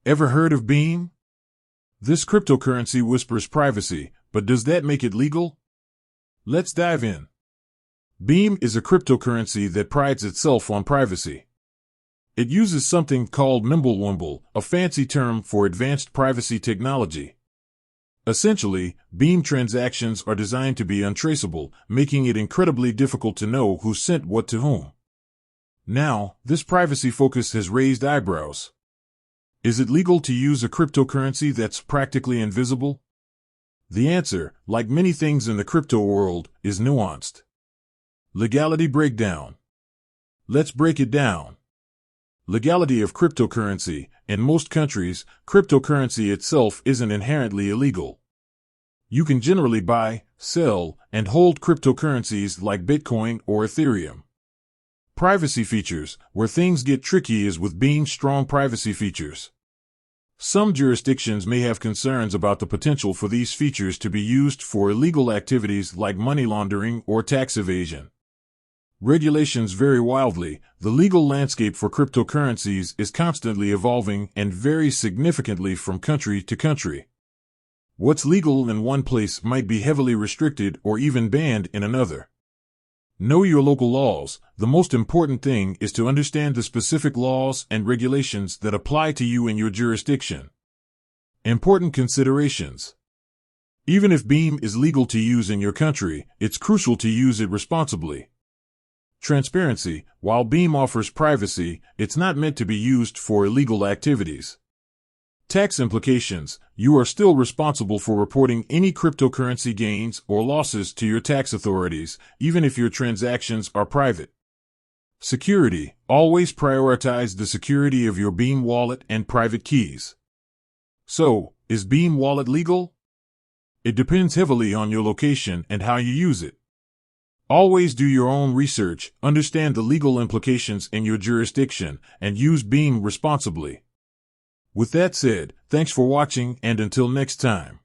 Ever heard of Beam? This cryptocurrency whispers privacy, but does that make it legal? Let's dive in. Beam is a cryptocurrency that prides itself on privacy. It uses something called Mimblewimble, a fancy term for advanced privacy technology. Essentially, Beam transactions are designed to be untraceable, making it incredibly difficult to know who sent what to whom. Now, this privacy focus has raised eyebrows. Is it legal to use a cryptocurrency that's practically invisible? The answer, like many things in the crypto world, is nuanced. Legality breakdown. Let's break it down. Legality of cryptocurrency. In most countries, cryptocurrency itself isn't inherently illegal. You can generally buy, sell, and hold cryptocurrencies like Bitcoin or Ethereum. Privacy features. Where things get tricky is with Beam's strong privacy features. Some jurisdictions may have concerns about the potential for these features to be used for illegal activities like money laundering or tax evasion. Regulations vary wildly. The legal landscape for cryptocurrencies is constantly evolving and varies significantly from country to country. What's legal in one place might be heavily restricted or even banned in another. Know your local laws. The most important thing is to understand the specific laws and regulations that apply to you in your jurisdiction. Important considerations. Even if Beam is legal to use in your country, it's crucial to use it responsibly. Transparency. While Beam offers privacy, it's not meant to be used for illegal activities. Tax implications. You are still responsible for reporting any cryptocurrency gains or losses to your tax authorities, even if your transactions are private. Security. Always prioritize the security of your Beam wallet and private keys. So, is Beam wallet legal? It depends heavily on your location and how you use it. Always do your own research, understand the legal implications in your jurisdiction, and use Beam responsibly. With that said, thanks for watching, and until next time.